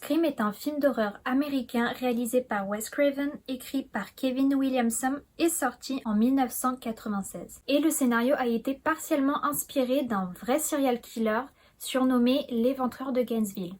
Scream est un film d'horreur américain réalisé par Wes Craven, écrit par Kevin Williamson et sorti en 1996. Et le scénario a été partiellement inspiré d'un vrai serial killer surnommé l'Éventreur de Gainesville.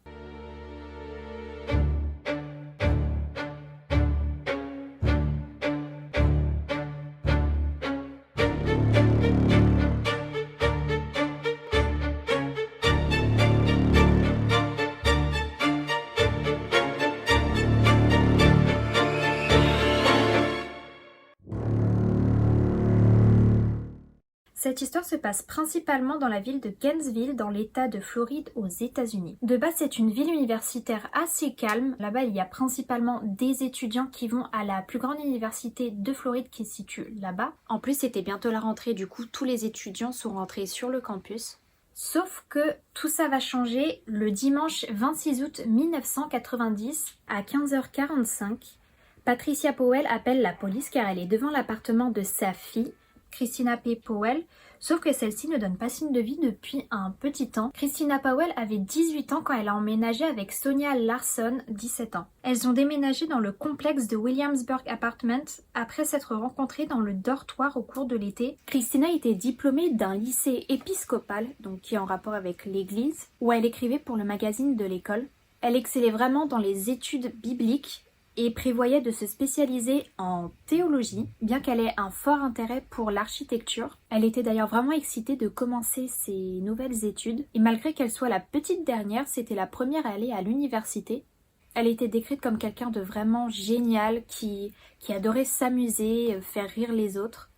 Cette histoire se passe principalement dans la ville de Gainesville, dans l'État de Floride, aux États-Unis. De base, c'est une ville universitaire assez calme. Là-bas, il y a principalement des étudiants qui vont à la plus grande université de Floride qui se situe là-bas. En plus, c'était bientôt la rentrée, du coup, tous les étudiants sont rentrés sur le campus. Sauf que tout ça va changer le dimanche 26 août 1990 à 15h45. Patricia Powell appelle la police car elle est devant l'appartement de sa fille, Christina P. Powell, sauf que celle-ci ne donne pas signe de vie depuis un petit temps. Christina Powell avait 18 ans quand elle a emménagé avec Sonia Larson, 17 ans. Elles ont déménagé dans le complexe de Williamsburg Apartment après s'être rencontrées dans le dortoir au cours de l'été. Christina était diplômée d'un lycée épiscopal, donc qui est en rapport avec l'église, où elle écrivait pour le magazine de l'école. Elle excellait vraiment dans les études bibliques et prévoyait de se spécialiser en théologie, bien qu'elle ait un fort intérêt pour l'architecture. Elle était d'ailleurs vraiment excitée de commencer ses nouvelles études, et malgré qu'elle soit la petite dernière, c'était la première à aller à l'université. Elle était décrite comme quelqu'un de vraiment génial, qui adorait s'amuser, faire rire les autres.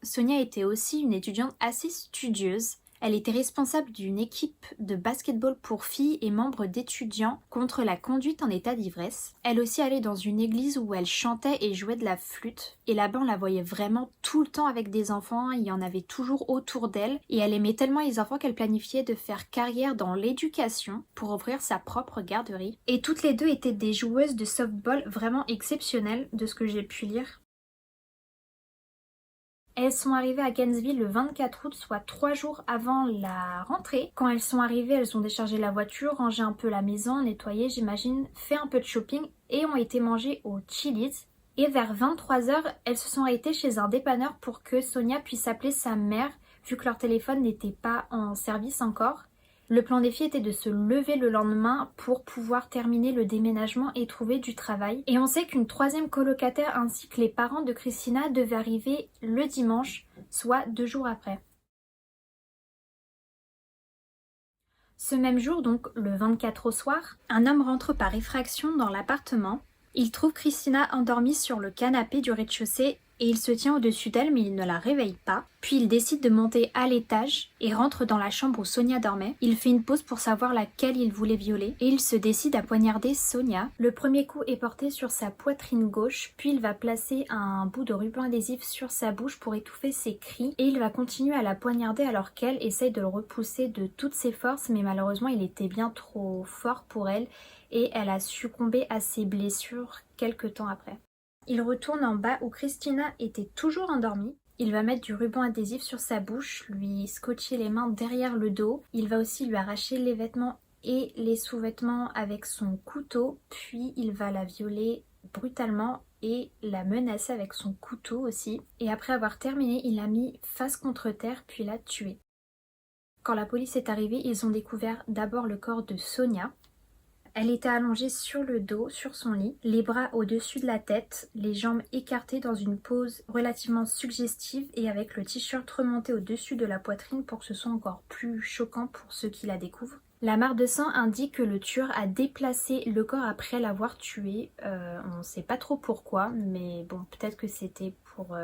Sonia était aussi une étudiante assez studieuse. Elle était responsable d'une équipe de basketball pour filles et membre d'étudiants contre la conduite en état d'ivresse. Elle aussi allait dans une église où elle chantait et jouait de la flûte. Et là-bas, on la voyait vraiment tout le temps avec des enfants, il y en avait toujours autour d'elle. Et elle aimait tellement les enfants qu'elle planifiait de faire carrière dans l'éducation pour ouvrir sa propre garderie. Et toutes les deux étaient des joueuses de softball vraiment exceptionnelles de ce que j'ai pu lire. Elles sont arrivées à Gainesville le 24 août, soit 3 jours avant la rentrée. Quand elles sont arrivées, elles ont déchargé la voiture, rangé un peu la maison, nettoyé, j'imagine, fait un peu de shopping et ont été mangées au Chili's. Et vers 23h, elles se sont arrêtées chez un dépanneur pour que Sonia puisse appeler sa mère, vu que leur téléphone n'était pas en service encore. Le plan des filles était de se lever le lendemain pour pouvoir terminer le déménagement et trouver du travail. Et on sait qu'une troisième colocataire ainsi que les parents de Christina devaient arriver le dimanche, soit 2 jours après. Ce même jour, donc le 24 au soir, un homme rentre par effraction dans l'appartement. Il trouve Christina endormie sur le canapé du rez-de-chaussée et il se tient au-dessus d'elle mais il ne la réveille pas. Puis il décide de monter à l'étage et rentre dans la chambre où Sonia dormait. Il fait une pause pour savoir laquelle il voulait violer et il se décide à poignarder Sonia. Le premier coup est porté sur sa poitrine gauche, puis il va placer un bout de ruban adhésif sur sa bouche pour étouffer ses cris et il va continuer à la poignarder alors qu'elle essaye de le repousser de toutes ses forces mais malheureusement il était bien trop fort pour elle et elle a succombé à ses blessures quelques temps après. Il retourne en bas où Christina était toujours endormie. Il va mettre du ruban adhésif sur sa bouche, lui scotcher les mains derrière le dos. Il va aussi lui arracher les vêtements et les sous-vêtements avec son couteau, puis il va la violer brutalement et la menacer avec son couteau aussi. Et après avoir terminé, il l'a mis face contre terre puis l'a tuée. Quand la police est arrivée, ils ont découvert d'abord le corps de Sonia. Elle était allongée sur le dos, sur son lit, les bras au-dessus de la tête, les jambes écartées dans une pose relativement suggestive et avec le t-shirt remonté au-dessus de la poitrine pour que ce soit encore plus choquant pour ceux qui la découvrent. La mare de sang indique que le tueur a déplacé le corps après l'avoir tué. On ne sait pas trop pourquoi, mais bon, peut-être que c'était pour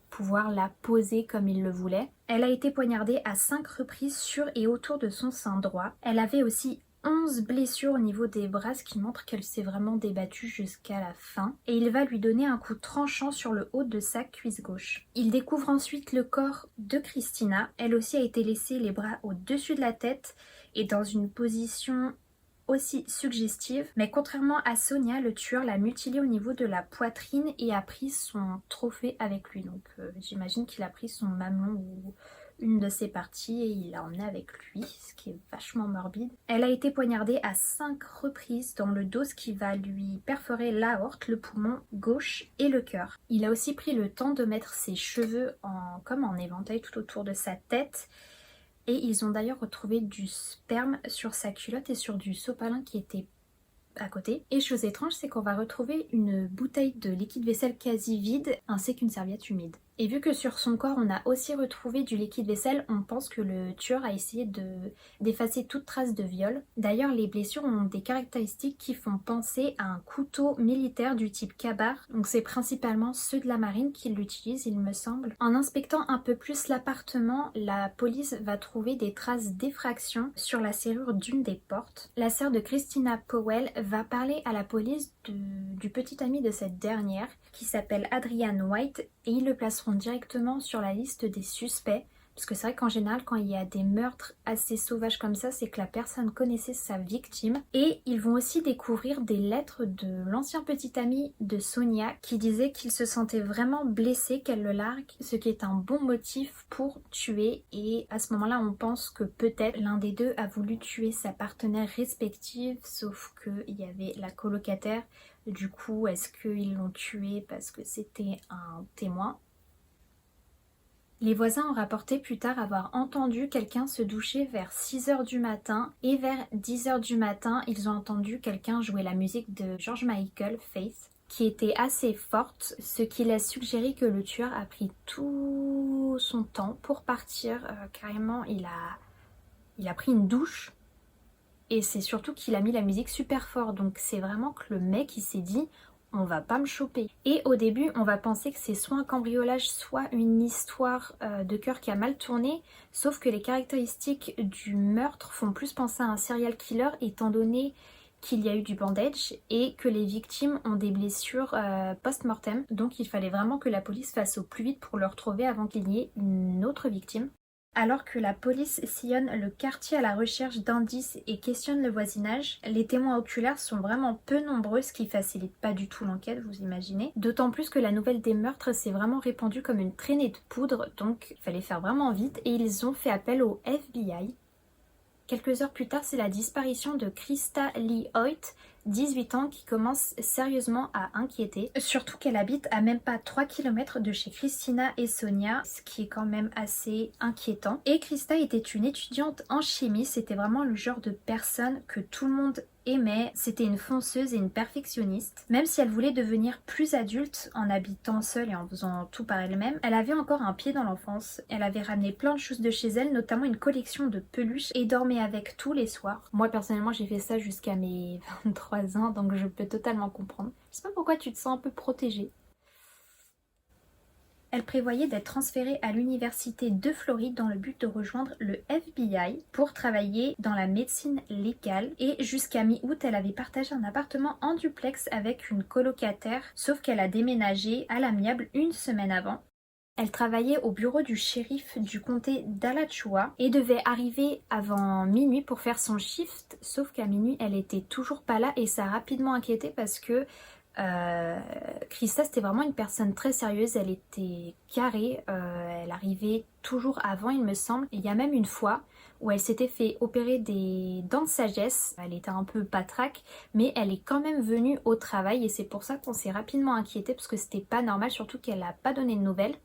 pouvoir la poser comme il le voulait. Elle a été poignardée à 5 reprises sur et autour de son sein droit. Elle avait aussi 11 blessures au niveau des bras, ce qui montre qu'elle s'est vraiment débattue jusqu'à la fin. Et il va lui donner un coup tranchant sur le haut de sa cuisse gauche. Il découvre ensuite le corps de Christina. Elle aussi a été laissée les bras au-dessus de la tête et dans une position aussi suggestive. Mais contrairement à Sonia, le tueur l'a mutilée au niveau de la poitrine et a pris son trophée avec lui. Donc j'imagine qu'il a pris son mamelon ou une de ses parties et il l'a emmenée avec lui, ce qui est vachement morbide. Elle a été poignardée à 5 reprises dans le dos, ce qui va lui perforer l'aorte, le poumon gauche et le cœur. Il a aussi pris le temps de mettre ses cheveux comme en éventail tout autour de sa tête. Et ils ont d'ailleurs retrouvé du sperme sur sa culotte et sur du sopalin qui était à côté. Et chose étrange, c'est qu'on va retrouver une bouteille de liquide vaisselle quasi vide ainsi qu'une serviette humide. Et vu que sur son corps on a aussi retrouvé du liquide vaisselle, on pense que le tueur a essayé d'effacer toute trace de viol. D'ailleurs, les blessures ont des caractéristiques qui font penser à un couteau militaire du type kabar. Donc c'est principalement ceux de la marine qui l'utilisent, il me semble. En inspectant un peu plus l'appartement, la police va trouver des traces d'effraction sur la serrure d'une des portes. La sœur de Christina Powell va parler à la police du petit ami de cette dernière qui s'appelle Adrian White et ils le placeront directement sur la liste des suspects. Parce que c'est vrai qu'en général, quand il y a des meurtres assez sauvages comme ça, c'est que la personne connaissait sa victime. Et ils vont aussi découvrir des lettres de l'ancien petit ami de Sonia qui disait qu'il se sentait vraiment blessé qu'elle le largue, ce qui est un bon motif pour tuer. Et à ce moment-là, on pense que peut-être l'un des deux a voulu tuer sa partenaire respective, sauf qu'il y avait la colocataire. Du coup, est-ce qu'ils l'ont tué parce que c'était un témoin ? Les voisins ont rapporté plus tard avoir entendu quelqu'un se doucher vers 6h du matin et vers 10h du matin, ils ont entendu quelqu'un jouer la musique de George Michael, Faith, qui était assez forte, ce qui laisse suggérer que le tueur a pris tout son temps pour partir. Carrément, il a pris une douche et c'est surtout qu'il a mis la musique super fort. Donc c'est vraiment que le mec il s'est dit on va pas me choper. Et au début, on va penser que c'est soit un cambriolage, soit une histoire de cœur qui a mal tourné, sauf que les caractéristiques du meurtre font plus penser à un serial killer étant donné qu'il y a eu du bandage et que les victimes ont des blessures post-mortem. Donc il fallait vraiment que la police fasse au plus vite pour le retrouver avant qu'il y ait une autre victime. Alors que la police sillonne le quartier à la recherche d'indices et questionne le voisinage, les témoins oculaires sont vraiment peu nombreux, ce qui facilite pas du tout l'enquête, vous imaginez. D'autant plus que la nouvelle des meurtres s'est vraiment répandue comme une traînée de poudre, donc il fallait faire vraiment vite et ils ont fait appel au FBI. Quelques heures plus tard, c'est la disparition de Krista Lee Hoyt, 18 ans, qui commence sérieusement à inquiéter. Surtout qu'elle habite à même pas 3 km de chez Christina et Sonia, ce qui est quand même assez inquiétant. Et Krista était une étudiante en chimie, c'était vraiment le genre de personne que tout le monde aimait. C'était une fonceuse et une perfectionniste. Même si elle voulait devenir plus adulte en habitant seule et en faisant tout par elle-même, elle avait encore un pied dans l'enfance. Elle avait ramené plein de choses de chez elle, notamment une collection de peluches et dormait avec tous les soirs. Moi personnellement j'ai fait ça jusqu'à mes 23 ans, donc je peux totalement comprendre. Je sais pas pourquoi tu te sens un peu protégée. Elle prévoyait d'être transférée à l'université de Floride dans le but de rejoindre le FBI pour travailler dans la médecine légale et jusqu'à mi-août elle avait partagé un appartement en duplex avec une colocataire, sauf qu'elle a déménagé à l'amiable une semaine avant. Elle travaillait au bureau du shérif du comté d'Alachua et devait arriver avant minuit pour faire son shift, sauf qu'à minuit elle était toujours pas là et ça a rapidement inquiété parce que Krista c'était vraiment une personne très sérieuse, elle était carrée, elle arrivait toujours avant il me semble. Et il y a même une fois où elle s'était fait opérer des dents de sagesse, elle était un peu patraque mais elle est quand même venue au travail et c'est pour ça qu'on s'est rapidement inquiété parce que c'était pas normal, surtout qu'elle n'a pas donné de nouvelles.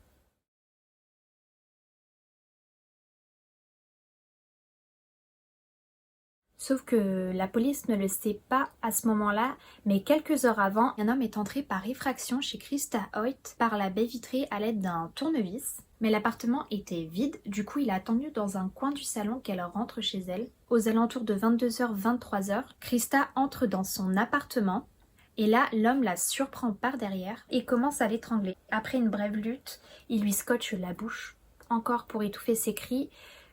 Sauf que la police ne le sait pas à ce moment-là, mais quelques heures avant, un homme est entré par effraction chez Krista Hoyt par la baie vitrée à l'aide d'un tournevis. Mais l'appartement était vide, du coup il a attendu dans un coin du salon qu'elle rentre chez elle. Aux alentours de 22h-23h, Krista entre dans son appartement et là l'homme la surprend par derrière et commence à l'étrangler. Après une brève lutte, il lui scotche la bouche, encore pour étouffer ses cris,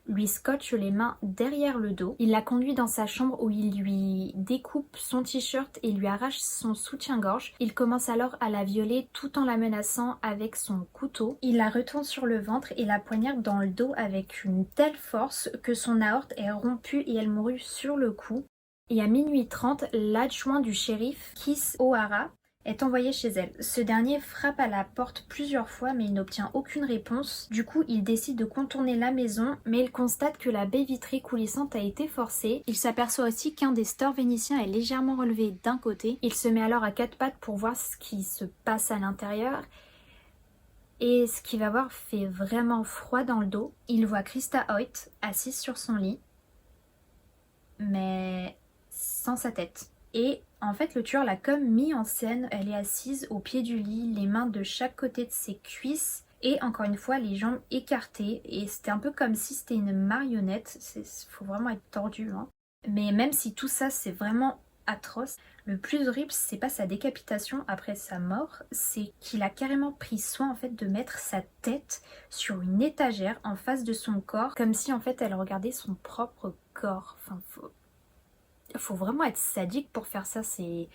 lui scotche les mains derrière le dos. Il la conduit dans sa chambre où il lui découpe son t-shirt et lui arrache son soutien-gorge. Il commence alors à la violer tout en la menaçant avec son couteau. Il la retourne sur le ventre et la poignarde dans le dos avec une telle force que son aorte est rompue et elle mourut sur le coup. Et à minuit 30, l'adjoint du shérif, Keith O'Hara, est envoyé chez elle. Ce dernier frappe à la porte plusieurs fois mais il n'obtient aucune réponse. Du coup, il décide de contourner la maison mais il constate que la baie vitrée coulissante a été forcée. Il s'aperçoit aussi qu'un des stores vénitiens est légèrement relevé d'un côté. Il se met alors à quatre pattes pour voir ce qui se passe à l'intérieur. Et ce qu'il va voir fait vraiment froid dans le dos. Il voit Christa Hoyt assise sur son lit, mais sans sa tête. Et en fait, le tueur l'a comme mis en scène. Elle est assise au pied du lit, les mains de chaque côté de ses cuisses et encore une fois les jambes écartées. Et c'était un peu comme si c'était une marionnette. Faut vraiment être tordu, hein. Mais même si tout ça c'est vraiment atroce, le plus horrible c'est pas sa décapitation après sa mort, c'est qu'il a carrément pris soin en fait de mettre sa tête sur une étagère en face de son corps, comme si en fait elle regardait son propre corps. Enfin, faut vraiment être sadique pour faire ça, c'est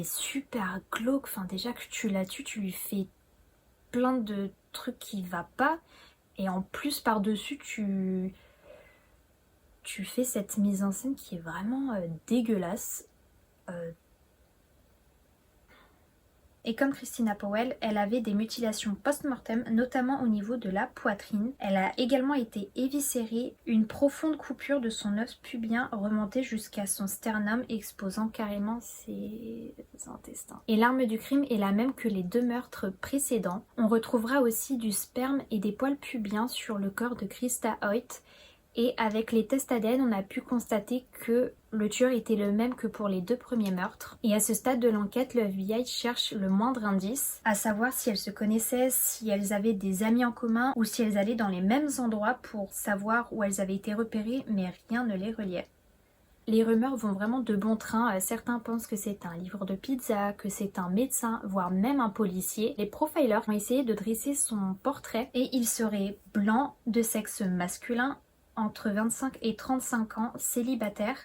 super glauque. Enfin, déjà que tu la tues, tu lui fais plein de trucs qui va pas, et en plus par-dessus tu fais cette mise en scène qui est vraiment dégueulasse. Et comme Christina Powell, elle avait des mutilations post-mortem, notamment au niveau de la poitrine. Elle a également été éviscérée, une profonde coupure de son os pubien remontait jusqu'à son sternum, exposant carrément ses intestins. Et l'arme du crime est la même que les deux meurtres précédents. On retrouvera aussi du sperme et des poils pubiens sur le corps de Christa Hoyt. Et avec les tests ADN, on a pu constater que le tueur était le même que pour les deux premiers meurtres. Et à ce stade de l'enquête, le FBI cherche le moindre indice, à savoir si elles se connaissaient, si elles avaient des amis en commun ou si elles allaient dans les mêmes endroits pour savoir où elles avaient été repérées, mais rien ne les reliait. Les rumeurs vont vraiment de bon train. Certains pensent que c'est un livreur de pizza, que c'est un médecin, voire même un policier. Les profilers ont essayé de dresser son portrait et il serait blanc, de sexe masculin, entre 25 et 35 ans, célibataire,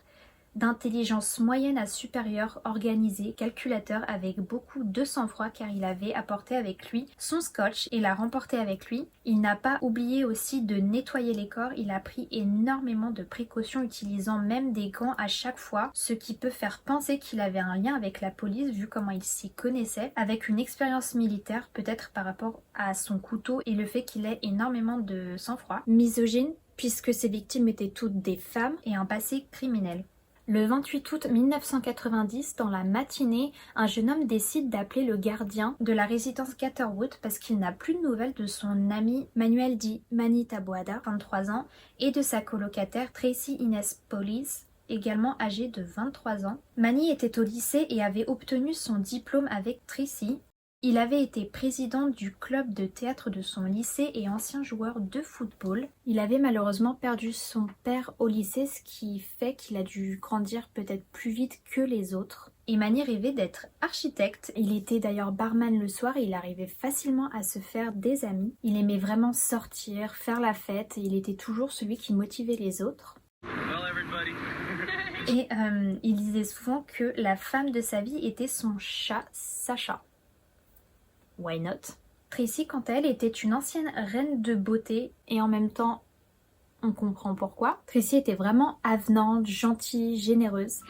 d'intelligence moyenne à supérieure, organisé, calculateur avec beaucoup de sang-froid car il avait apporté avec lui son scotch et l'a remporté avec lui. Il n'a pas oublié aussi de nettoyer les corps, il a pris énormément de précautions utilisant même des gants à chaque fois, ce qui peut faire penser qu'il avait un lien avec la police vu comment il s'y connaissait, avec une expérience militaire peut-être par rapport à son couteau et le fait qu'il ait énormément de sang-froid. Misogyne, puisque ses victimes étaient toutes des femmes et un passé criminel. Le 28 août 1990, dans la matinée, un jeune homme décide d'appeler le gardien de la résidence Catherwood parce qu'il n'a plus de nouvelles de son ami Manuel Di Manny Taboada, 23 ans, et de sa colocataire Tracy Inez Paulis, également âgée de 23 ans. Manny était au lycée et avait obtenu son diplôme avec Tracy. Il avait été président du club de théâtre de son lycée et ancien joueur de football. Il avait malheureusement perdu son père au lycée, ce qui fait qu'il a dû grandir peut-être plus vite que les autres. Et Manny rêvait d'être architecte. Il était d'ailleurs barman le soir et il arrivait facilement à se faire des amis. Il aimait vraiment sortir, faire la fête et il était toujours celui qui motivait les autres. Et il disait souvent que la femme de sa vie était son chat Sacha. Why not? Tracy, quant à elle, était une ancienne reine de beauté et en même temps, on comprend pourquoi. Tracy était vraiment avenante, gentille, généreuse.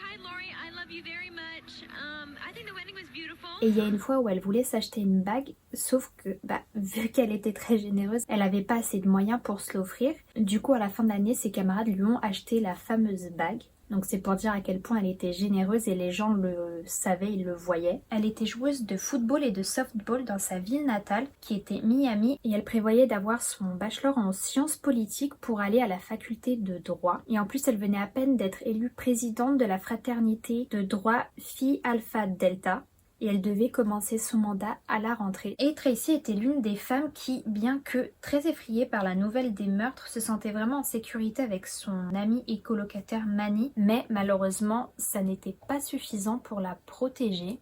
Et il y a une fois où elle voulait s'acheter une bague, sauf que, vu qu'elle était très généreuse, elle n'avait pas assez de moyens pour se l'offrir. Du coup, à la fin de l'année, ses camarades lui ont acheté la fameuse bague. Donc c'est pour dire à quel point elle était généreuse et les gens le savaient, ils le voyaient. Elle était joueuse de football et de softball dans sa ville natale qui était Miami et elle prévoyait d'avoir son bachelor en sciences politiques pour aller à la faculté de droit. Et en plus elle venait à peine d'être élue présidente de la fraternité de droit Phi Alpha Delta. Et elle devait commencer son mandat à la rentrée. Et Tracy était l'une des femmes qui, bien que très effrayée par la nouvelle des meurtres, se sentait vraiment en sécurité avec son amie et colocataire Manny, mais malheureusement, ça n'était pas suffisant pour la protéger.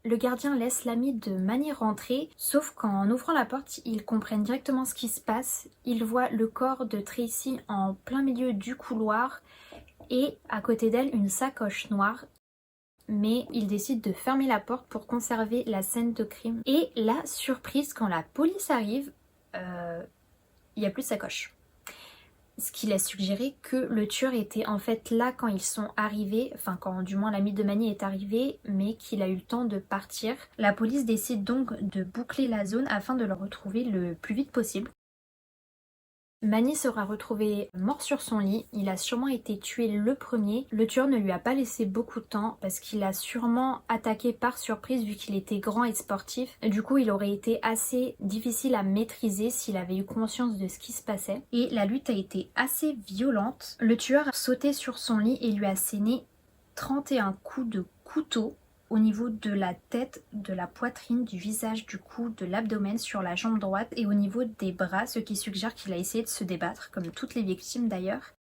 Le gardien laisse l'ami de Manny rentrer, sauf qu'en ouvrant la porte, ils comprennent directement ce qui se passe. Ils voient le corps de Tracy en plein milieu du couloir, et à côté d'elle une sacoche noire, mais il décide de fermer la porte pour conserver la scène de crime. Et la surprise, quand la police arrive, il n'y a plus de sacoche. ce qui laisse suggérer que le tueur était en fait là quand ils sont arrivés, enfin quand du moins l'ami de Manny est arrivé, mais qu'il a eu le temps de partir. La police décide donc de boucler la zone afin de le retrouver le plus vite possible. Manny sera retrouvé mort sur son lit, il a sûrement été tué le premier. Le tueur ne lui a pas laissé beaucoup de temps parce qu'il a sûrement attaqué par surprise vu qu'il était grand et sportif. Du coup il aurait été assez difficile à maîtriser s'il avait eu conscience de ce qui se passait. Et la lutte a été assez violente. Le tueur a sauté sur son lit et lui a asséné 31 coups de couteau au niveau de la tête, de la poitrine, du visage, du cou, de l'abdomen, sur la jambe droite et au niveau des bras, ce qui suggère qu'il a essayé de se débattre, comme toutes les victimes d'ailleurs.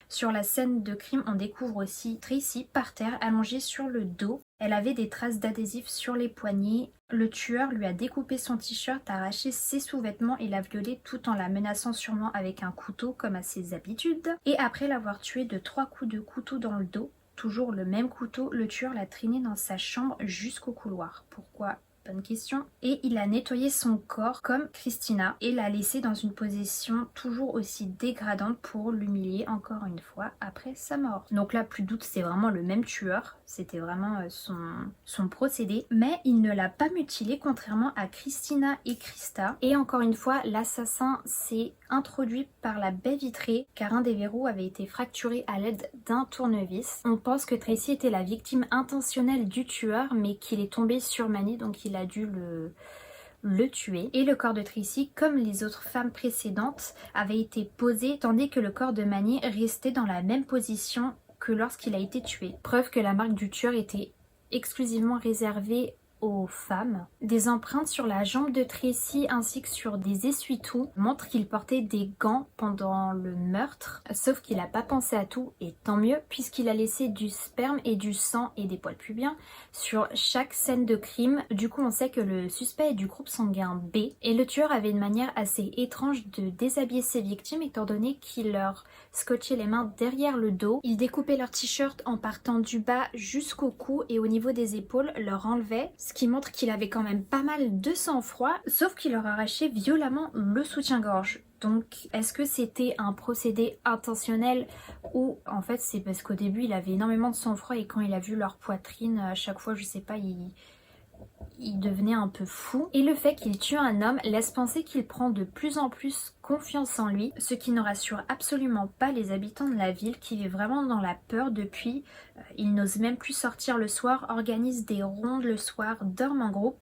Sur la scène de crime, on découvre aussi Tracy par terre, allongée sur le dos. Elle avait des traces d'adhésif sur les poignets. Le tueur lui a découpé son t-shirt, arraché ses sous-vêtements et l'a violée tout en la menaçant sûrement avec un couteau comme à ses habitudes. Et après l'avoir tuée de 3 coups de couteau dans le dos, toujours le même couteau, le tueur l'a traîné dans sa chambre jusqu'au couloir. Pourquoi? Bonne question. Et il a nettoyé son corps comme Christina et l'a laissé dans une position toujours aussi dégradante pour l'humilier encore une fois après sa mort. Donc là, plus de doute, c'est vraiment le même tueur. C'était vraiment son procédé. Mais il ne l'a pas mutilé contrairement à Christina et Krista. Et encore une fois, l'assassin s'est introduit par la baie vitrée car un des verrous avait été fracturé à l'aide d'un tournevis. On pense que Tracy était la victime intentionnelle du tueur mais qu'il est tombé sur Manny donc il a dû le tuer. Et le corps de Tracy, comme les autres femmes précédentes, avait été posé tandis que le corps de Manny restait dans la même position que lorsqu'il a été tué. Preuve que la marque du tueur était exclusivement réservée aux femmes. Des empreintes sur la jambe de Tracy ainsi que sur des essuie-tout montrent qu'il portait des gants pendant le meurtre, sauf qu'il n'a pas pensé à tout et tant mieux puisqu'il a laissé du sperme et du sang et des poils pubiens sur chaque scène de crime. Du coup on sait que le suspect est du groupe sanguin B et le tueur avait une manière assez étrange de déshabiller ses victimes étant donné qu'il leur scotchait les mains derrière le dos. Il découpait leur t-shirt en partant du bas jusqu'au cou et au niveau des épaules leur enlevait, ce qui montre qu'il avait quand même pas mal de sang-froid, sauf qu'il leur arrachait violemment le soutien-gorge. Donc est-ce que c'était un procédé intentionnel ou en fait c'est parce qu'au début il avait énormément de sang-froid et quand il a vu leur poitrine à chaque fois je sais pas il devenait un peu fou. Et le fait qu'il tue un homme laisse penser qu'il prend de plus en plus confiance en lui, ce qui ne rassure absolument pas les habitants de la ville qui vivent vraiment dans la peur depuis. Ils n'osent même plus sortir le soir, organisent des rondes le soir, dorment en groupe.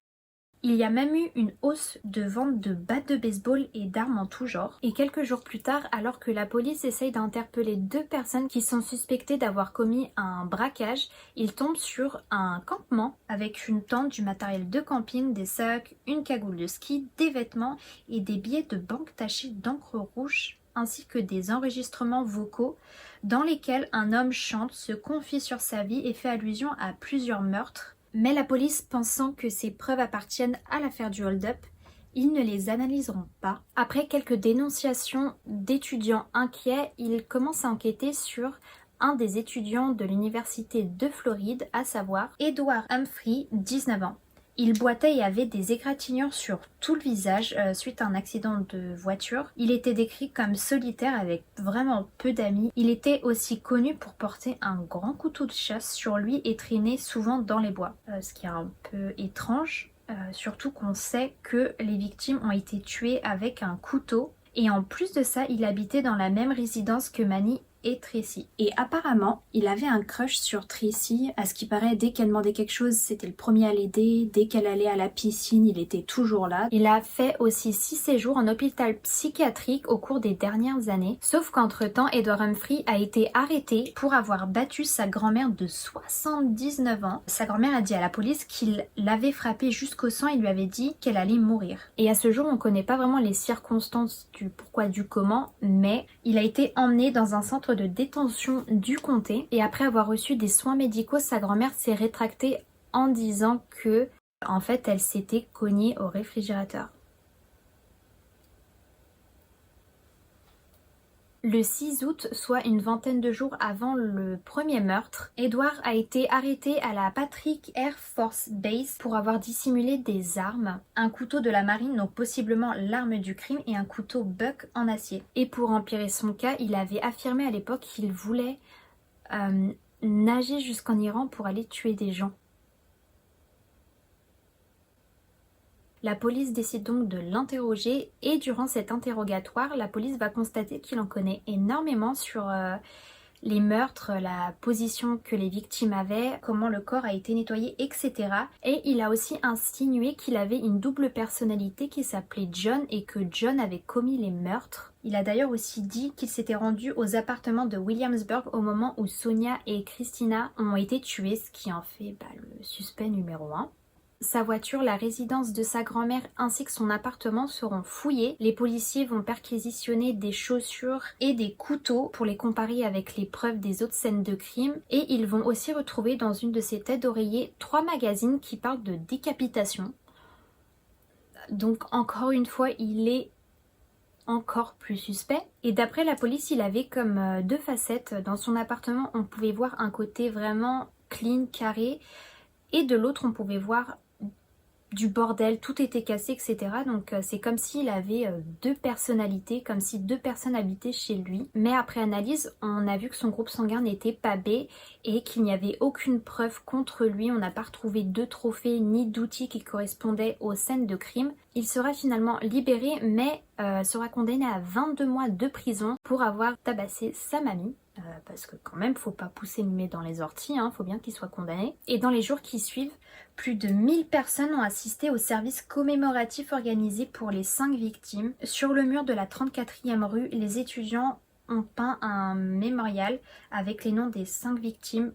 Il y a même eu une hausse de vente de battes de baseball et d'armes en tout genre. Et quelques jours plus tard, alors que la police essaye d'interpeller 2 personnes qui sont suspectées d'avoir commis un braquage, ils tombent sur un campement avec une tente, du matériel de camping, des sacs, une cagoule de ski, des vêtements et des billets de banque tachés d'encre rouge ainsi que des enregistrements vocaux dans lesquels un homme chante, se confie sur sa vie et fait allusion à plusieurs meurtres. Mais la police, pensant que ces preuves appartiennent à l'affaire du hold-up, ils ne les analyseront pas. Après quelques dénonciations d'étudiants inquiets, ils commencent à enquêter sur un des étudiants de l'université de Floride, à savoir Edward Humphrey, 19 ans. Il boitait et avait des égratignures sur tout le visage suite à un accident de voiture. Il était décrit comme solitaire avec vraiment peu d'amis. Il était aussi connu pour porter un grand couteau de chasse sur lui et traîner souvent dans les bois. Ce qui est un peu étrange, surtout qu'on sait que les victimes ont été tuées avec un couteau. Et en plus de ça, il habitait dans la même résidence que Manny et Tracy. Et apparemment, il avait un crush sur Tracy. À ce qui paraît, dès qu'elle demandait quelque chose, c'était le premier à l'aider. Dès qu'elle allait à la piscine, il était toujours là. Il a fait aussi 6 séjours en hôpital psychiatrique au cours des dernières années. Sauf qu'entre-temps, Edward Humphrey a été arrêté pour avoir battu sa grand-mère de 79 ans. Sa grand-mère a dit à la police qu'il l'avait frappée jusqu'au sang et lui avait dit qu'elle allait mourir. Et à ce jour, on ne connaît pas vraiment les circonstances du pourquoi, du comment, mais il a été emmené dans un centre de détention du comté et après avoir reçu des soins médicaux, sa grand-mère s'est rétractée en disant que en fait elle s'était cognée au réfrigérateur. Le 6 août, soit une vingtaine de jours avant le premier meurtre, Edward a été arrêté à la Patrick Air Force Base pour avoir dissimulé des armes, un couteau de la marine, donc possiblement l'arme du crime, et un couteau Buck en acier. Et pour empirer son cas, il avait affirmé à l'époque qu'il voulait nager jusqu'en Iran pour aller tuer des gens. La police décide donc de l'interroger et durant cet interrogatoire, la police va constater qu'il en connaît énormément sur les meurtres, la position que les victimes avaient, comment le corps a été nettoyé, etc. Et il a aussi insinué qu'il avait une double personnalité qui s'appelait John et que John avait commis les meurtres. Il a d'ailleurs aussi dit qu'il s'était rendu aux appartements de Williamsburg au moment où Sonia et Christina ont été tuées, ce qui en fait le suspect numéro 1. Sa voiture, la résidence de sa grand-mère ainsi que son appartement seront fouillés. Les policiers vont perquisitionner des chaussures et des couteaux pour les comparer avec les preuves des autres scènes de crime. Et ils vont aussi retrouver dans une de ses têtes d'oreiller 3 magazines qui parlent de décapitation. Donc encore une fois, il est encore plus suspect. Et d'après la police, il avait comme 2 facettes. Dans son appartement, on pouvait voir un côté vraiment clean, carré. Et de l'autre, on pouvait voir du bordel, tout était cassé, etc. Donc c'est comme s'il avait 2 personnalités, comme si 2 personnes habitaient chez lui. Mais après analyse, on a vu que son groupe sanguin n'était pas B et qu'il n'y avait aucune preuve contre lui. On n'a pas retrouvé de trophées ni d'outils qui correspondaient aux scènes de crime. Il sera finalement libéré mais sera condamné à 22 mois de prison pour avoir tabassé sa mamie. Parce que quand même, faut pas pousser le nez dans les orties, faut bien qu'il soit condamné. Et dans les jours qui suivent, plus de 1000 personnes ont assisté au service commémoratif organisé pour les 5 victimes. Sur le mur de la 34e rue, les étudiants ont peint un mémorial avec les noms des 5 victimes.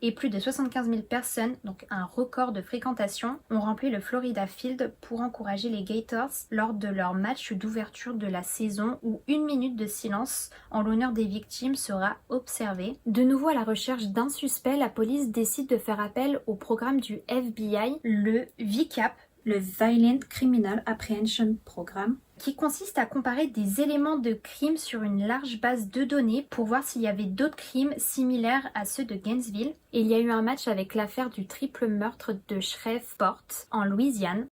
Et plus de 75 000 personnes, donc un record de fréquentation, ont rempli le Florida Field pour encourager les Gators lors de leur match d'ouverture de la saison où 1 minute de silence en l'honneur des victimes sera observée. De nouveau à la recherche d'un suspect, la police décide de faire appel au programme du FBI, le VCAP, le Violent Criminal Apprehension Program, qui consiste à comparer des éléments de crime sur une large base de données pour voir s'il y avait d'autres crimes similaires à ceux de Gainesville. Et il y a eu un match avec l'affaire du triple meurtre de Shreveport en Louisiane.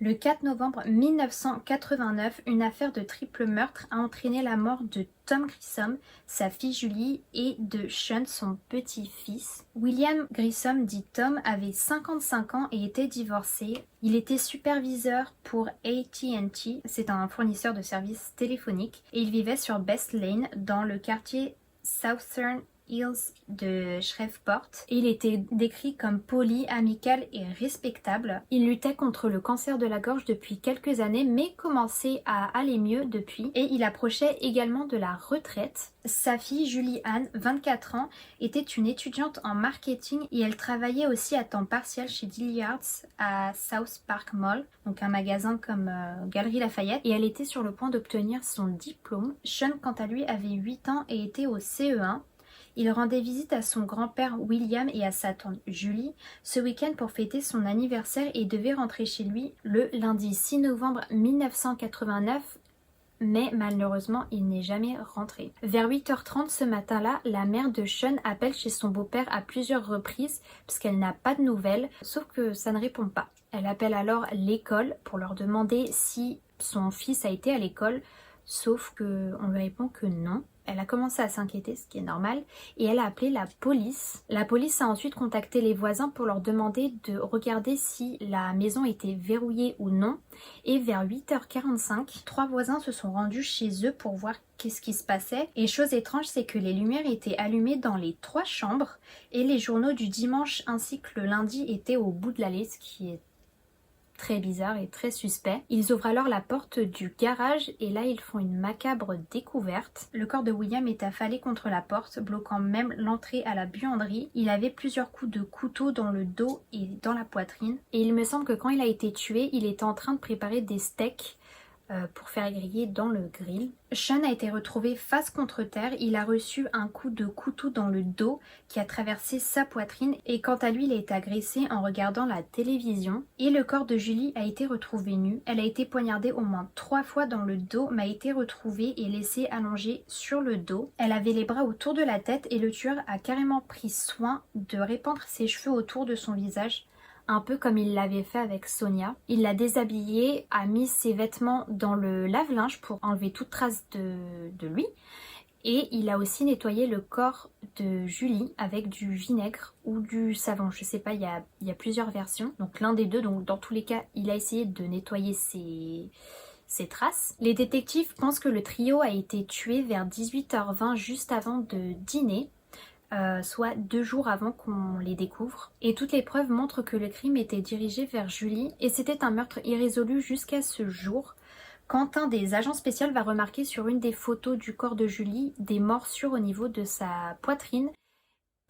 Le 4 novembre 1989, une affaire de triple meurtre a entraîné la mort de Tom Grissom, sa fille Julie, et de Sean, son petit-fils. William Grissom, dit Tom, avait 55 ans et était divorcé. Il était superviseur pour AT&T, c'est un fournisseur de services téléphoniques, et il vivait sur Best Lane dans le quartier Southern Hills de Shreveport. Il était décrit comme poli, amical et respectable. Il luttait contre le cancer de la gorge depuis quelques années mais commençait à aller mieux depuis et il approchait également de la retraite. Sa fille Julie Ann, 24 ans, était une étudiante en marketing et elle travaillait aussi à temps partiel chez Dillard's à South Park Mall, donc un magasin comme Galerie Lafayette, et elle était sur le point d'obtenir son diplôme. Sean, quant à lui, avait 8 ans et était au CE1. Il rendait visite à son grand-père William et à sa tante Julie ce week-end pour fêter son anniversaire et devait rentrer chez lui le lundi 6 novembre 1989, mais malheureusement il n'est jamais rentré. Vers 8h30 ce matin-là, la mère de Sean appelle chez son beau-père à plusieurs reprises puisqu'elle n'a pas de nouvelles, sauf que ça ne répond pas. Elle appelle alors l'école pour leur demander si son fils a été à l'école, sauf qu'on lui répond que non. Elle a commencé à s'inquiéter, ce qui est normal, et elle a appelé la police. La police a ensuite contacté les voisins pour leur demander de regarder si la maison était verrouillée ou non. Et vers 8h45, 3 voisins se sont rendus chez eux pour voir qu'est-ce qui se passait. Et chose étrange, c'est que les lumières étaient allumées dans les 3 chambres et les journaux du dimanche ainsi que le lundi étaient au bout de l'allée, ce qui est très bizarre et très suspect. Ils ouvrent alors la porte du garage et là ils font une macabre découverte. Le corps de William est affalé contre la porte, bloquant même l'entrée à la buanderie. Il avait plusieurs coups de couteau dans le dos et dans la poitrine. Et il me semble que quand il a été tué, il était en train de préparer des steaks pour faire griller dans le grill. Sean a été retrouvé face contre terre, il a reçu un coup de couteau dans le dos qui a traversé sa poitrine et quant à lui il a été agressé en regardant la télévision. Et le corps de Julie a été retrouvé nu, elle a été poignardée au moins 3 fois dans le dos mais a été retrouvée et laissée allongée sur le dos. Elle avait les bras autour de la tête et le tueur a carrément pris soin de répandre ses cheveux autour de son visage, un peu comme il l'avait fait avec Sonia. Il l'a déshabillée, a mis ses vêtements dans le lave-linge pour enlever toute trace de lui. Et il a aussi nettoyé le corps de Julie avec du vinaigre ou du savon. Je sais pas, il y a plusieurs versions. Donc l'un des deux, donc dans tous les cas, il a essayé de nettoyer ses traces. Les détectives pensent que le trio a été tué vers 18h20 juste avant de dîner. Soit 2 jours avant qu'on les découvre. Et toutes les preuves montrent que le crime était dirigé vers Julie et c'était un meurtre irrésolu jusqu'à ce jour. Quand un des agents spéciaux va remarquer sur une des photos du corps de Julie des morsures au niveau de sa poitrine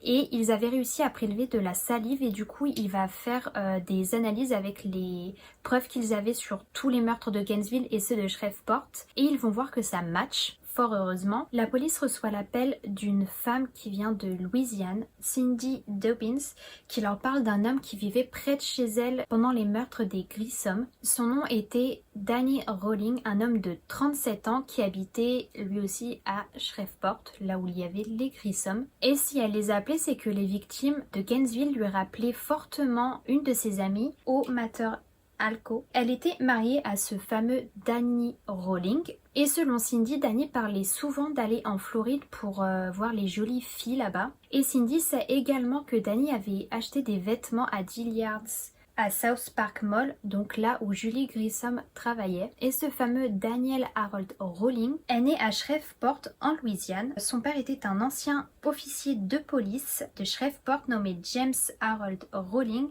et ils avaient réussi à prélever de la salive et du coup il va faire des analyses avec les preuves qu'ils avaient sur tous les meurtres de Gainesville et ceux de Shreveport et ils vont voir que ça match. Fort heureusement, la police reçoit l'appel d'une femme qui vient de Louisiane, Cindy Dobbins, qui leur parle d'un homme qui vivait près de chez elle pendant les meurtres des Grissom. Son nom était Danny Rolling, un homme de 37 ans qui habitait lui aussi à Shreveport, là où il y avait les Grissom. Et si elle les a appelés, c'est que les victimes de Gainesville lui rappelaient fortement une de ses amies, au Mater Alco. Elle était mariée à ce fameux Danny Rolling. Et selon Cindy, Danny parlait souvent d'aller en Floride pour voir les jolies filles là-bas. Et Cindy sait également que Danny avait acheté des vêtements à Dillard's à South Park Mall, donc là où Julie Grissom travaillait. Et ce fameux Daniel Harold Rolling est né à Shreveport en Louisiane. Son père était un ancien officier de police de Shreveport nommé James Harold Rolling,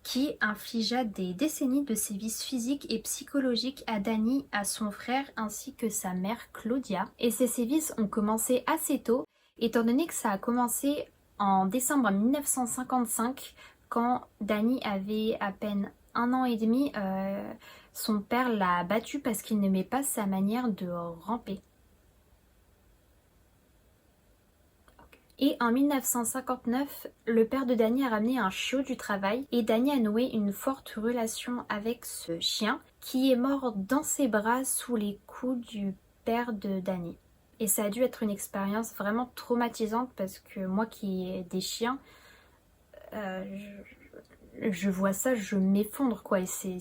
qui infligea des décennies de sévices physiques et psychologiques à Danny, à son frère ainsi que sa mère Claudia. Et ces sévices ont commencé assez tôt, étant donné que ça a commencé en décembre 1955, quand Danny avait à peine 1 an et demi. Son père l'a battu parce qu'il n'aimait pas sa manière de ramper. Et en 1959, le père de Danny a ramené un chiot du travail et Danny a noué une forte relation avec ce chien qui est mort dans ses bras sous les coups du père de Danny. Et ça a dû être une expérience vraiment traumatisante parce que moi qui ai des chiens, je vois ça, je m'effondre quoi. Et c'est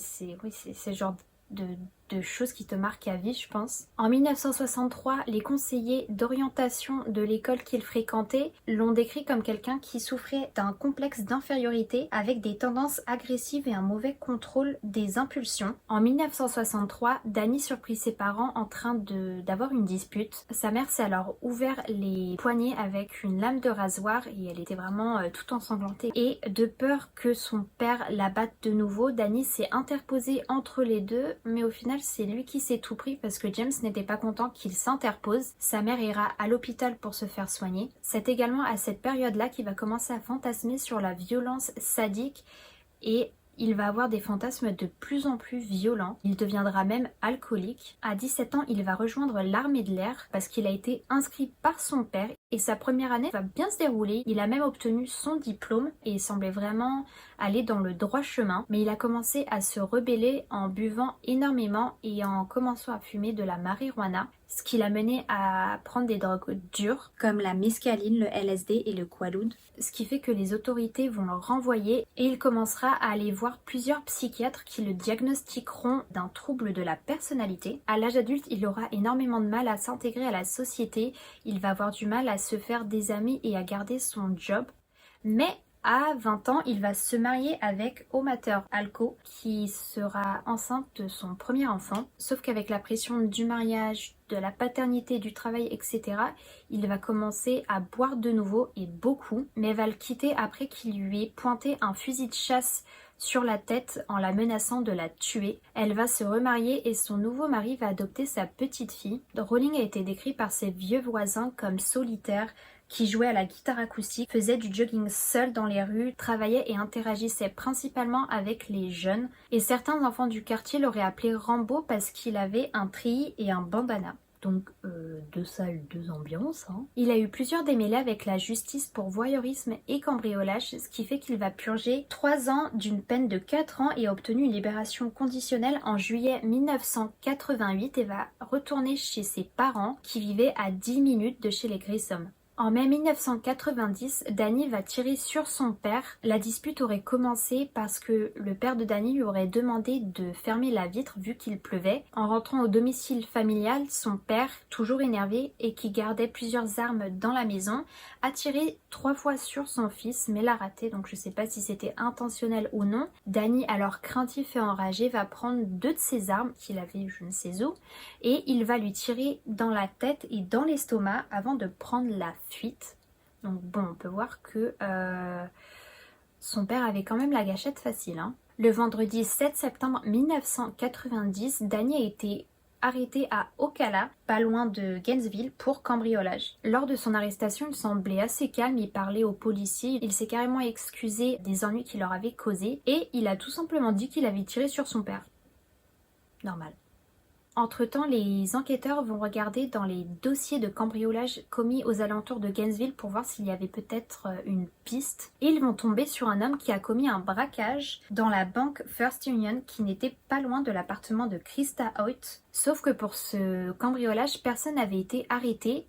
le genre de choses qui te marquent à vie, je pense. En 1963, les conseillers d'orientation de l'école qu'il fréquentait l'ont décrit comme quelqu'un qui souffrait d'un complexe d'infériorité avec des tendances agressives et un mauvais contrôle des impulsions. En 1963, Danny surprit ses parents en train d'avoir une dispute. Sa mère s'est alors ouvert les poignets avec une lame de rasoir et elle était vraiment tout ensanglantée. Et de peur que son père la batte de nouveau, Danny s'est interposé entre les deux, mais au final c'est lui qui s'est tout pris parce que James n'était pas content qu'il s'interpose. Sa mère ira à l'hôpital pour se faire soigner. C'est également à cette période-là qu'il va commencer à fantasmer sur la violence sadique et il va avoir des fantasmes de plus en plus violents. Il deviendra même alcoolique. À 17 ans, il va rejoindre l'armée de l'air parce qu'il a été inscrit par son père et sa première année va bien se dérouler. Il a même obtenu son diplôme et il semblait vraiment aller dans le droit chemin. Mais il a commencé à se rebeller en buvant énormément et en commençant à fumer de la marijuana, ce qui l'a mené à prendre des drogues dures comme la mescaline, le LSD et le Quaalude, ce qui fait que les autorités vont le renvoyer et il commencera à aller voir plusieurs psychiatres qui le diagnostiqueront d'un trouble de la personnalité. À l'âge adulte, il aura énormément de mal à s'intégrer à la société, il va avoir du mal à se faire des amis et à garder son job, mais à 20 ans, il va se marier avec Mater Alco qui sera enceinte de son premier enfant. Sauf qu'avec la pression du mariage, de la paternité, du travail, etc., il va commencer à boire de nouveau et beaucoup, mais va le quitter après qu'il lui ait pointé un fusil de chasse sur la tête en la menaçant de la tuer. Elle va se remarier et son nouveau mari va adopter sa petite fille. Rolling a été décrit par ses vieux voisins comme solitaire, qui jouait à la guitare acoustique, faisait du jogging seul dans les rues, travaillait et interagissait principalement avec les jeunes. Et certains enfants du quartier l'auraient appelé Rambo parce qu'il avait un treillis et un bandana. Donc, deux salles, deux ambiances. Hein. Il a eu plusieurs démêlés avec la justice pour voyeurisme et cambriolage, ce qui fait qu'il va purger 3 ans d'une peine de 4 ans et a obtenu une libération conditionnelle en juillet 1988 et va retourner chez ses parents qui vivaient à 10 minutes de chez les Grissom. En mai 1990, Danny va tirer sur son père. La dispute aurait commencé parce que le père de Danny lui aurait demandé de fermer la vitre vu qu'il pleuvait. En rentrant au domicile familial, son père, toujours énervé et qui gardait plusieurs armes dans la maison, a tiré 3 fois sur son fils mais l'a raté, donc je sais pas si c'était intentionnel ou non. Danny, alors craintif et enragé, va prendre 2 de ses armes qu'il avait je ne sais où et il va lui tirer dans la tête et dans l'estomac avant de prendre la fuite. Donc bon, on peut voir que son père avait quand même la gâchette facile. Hein. Le vendredi 7 septembre 1990, Danny a été arrêté à Ocala, pas loin de Gainesville, pour cambriolage. Lors de son arrestation, il semblait assez calme, il parlait aux policiers, il s'est carrément excusé des ennuis qu'il leur avait causés et il a tout simplement dit qu'il avait tiré sur son père. Normal. Entre-temps, les enquêteurs vont regarder dans les dossiers de cambriolage commis aux alentours de Gainesville pour voir s'il y avait peut-être une piste. Et ils vont tomber sur un homme qui a commis un braquage dans la banque First Union qui n'était pas loin de l'appartement de Krista Hoyt. Sauf que pour ce cambriolage, personne n'avait été arrêté.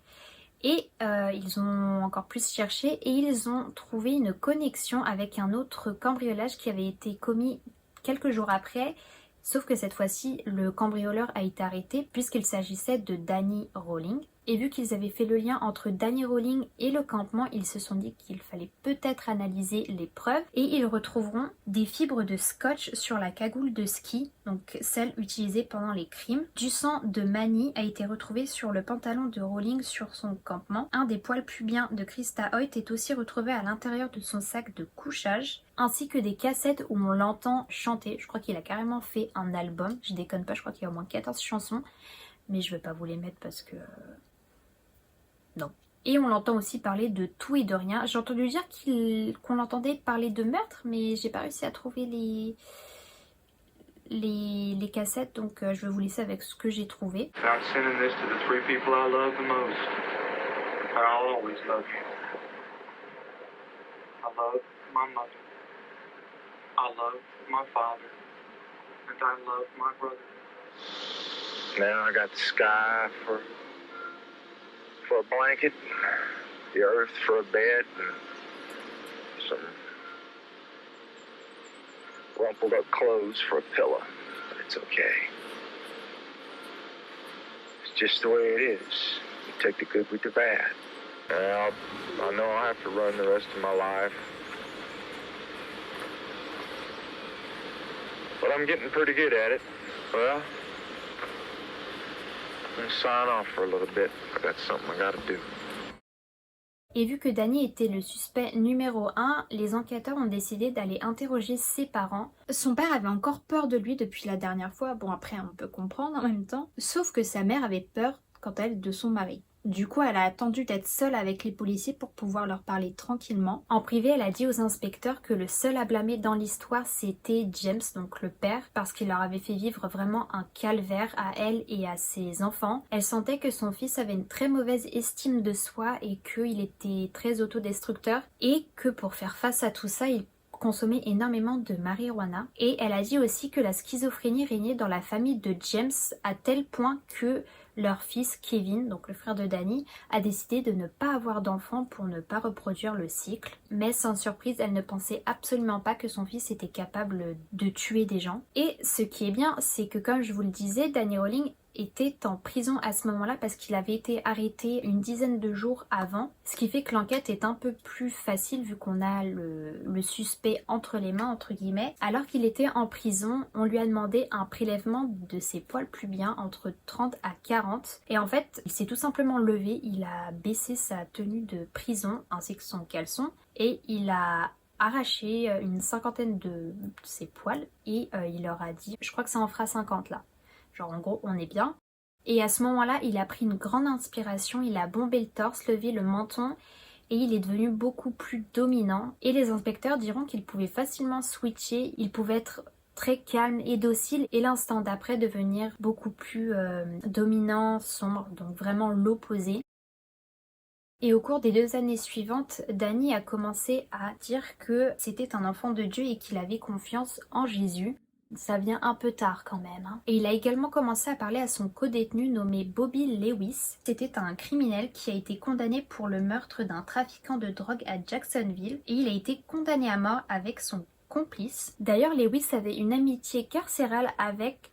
Et ils ont encore plus cherché et ils ont trouvé une connexion avec un autre cambriolage qui avait été commis quelques jours après. Sauf que cette fois-ci, le cambrioleur a été arrêté puisqu'il s'agissait de Danny Rowling. Et vu qu'ils avaient fait le lien entre Danny Rowling et le campement, ils se sont dit qu'il fallait peut-être analyser les preuves. Et ils retrouveront des fibres de scotch sur la cagoule de ski, donc celle utilisée pendant les crimes. Du sang de Manny a été retrouvé sur le pantalon de Rowling sur son campement. Un des poils pubiens de Krista Hoyt est aussi retrouvé à l'intérieur de son sac de couchage, ainsi que des cassettes où on l'entend chanter. Je crois qu'il a carrément fait un album, je déconne pas, je crois qu'il y a au moins 14 chansons, mais je vais pas vous les mettre parce que... non. Et on l'entend aussi parler de tout et de rien. J'ai entendu dire qu'on l'entendait parler de meurtre, mais j'ai pas réussi à trouver les cassettes, donc je vais vous laisser avec ce que j'ai trouvé. I love my father, and I love my brother. Now I got the sky for a blanket, the earth for a bed, and some rumpled up clothes for a pillow. But it's okay. It's just the way it is. You take the good with the bad. Well, I know I'll have to run the rest of my life. But I'm getting pretty good at it. Well, I'm gonna sign off for a little bit. I got something I gotta do. Et vu que Danny était le suspect numéro 1, les enquêteurs ont décidé d'aller interroger ses parents. Son père avait encore peur de lui depuis la dernière fois, bon après on peut comprendre en même temps, sauf que sa mère avait peur quant à elle de son mari. Du coup, elle a attendu d'être seule avec les policiers pour pouvoir leur parler tranquillement. En privé, elle a dit aux inspecteurs que le seul à blâmer dans l'histoire, c'était James, donc le père, parce qu'il leur avait fait vivre vraiment un calvaire à elle et à ses enfants. Elle sentait que son fils avait une très mauvaise estime de soi et qu'il était très autodestructeur et que pour faire face à tout ça, il consommait énormément de marijuana. Et elle a dit aussi que la schizophrénie régnait dans la famille de James à tel point que leur fils Kevin, donc le frère de Danny, a décidé de ne pas avoir d'enfant pour ne pas reproduire le cycle. Mais sans surprise, elle ne pensait absolument pas que son fils était capable de tuer des gens. Et ce qui est bien, c'est que comme je vous le disais, Danny Rowling était en prison à ce moment-là parce qu'il avait été arrêté une dizaine de jours avant, ce qui fait que l'enquête est un peu plus facile vu qu'on a le suspect entre les mains, entre guillemets. Alors qu'il était en prison, on lui a demandé un prélèvement de ses poils pubiens entre 30 à 40 et en fait, il s'est tout simplement levé, il a baissé sa tenue de prison ainsi que son caleçon et il a arraché une cinquantaine de ses poils et il leur a dit, je crois que ça en fera 50 là. Genre en gros on est bien. Et à ce moment-là il a pris une grande inspiration, il a bombé le torse, levé le menton et il est devenu beaucoup plus dominant et les inspecteurs diront qu'il pouvait facilement switcher, il pouvait être très calme et docile et l'instant d'après devenir beaucoup plus dominant, sombre, donc vraiment l'opposé. Et au cours des 2 années suivantes, Danny a commencé à dire que c'était un enfant de Dieu et qu'il avait confiance en Jésus. Ça vient un peu tard quand même, hein. Et il a également commencé à parler à son codétenu nommé Bobby Lewis. C'était un criminel qui a été condamné pour le meurtre d'un trafiquant de drogue à Jacksonville et il a été condamné à mort avec son complice. D'ailleurs, Lewis avait une amitié carcérale avec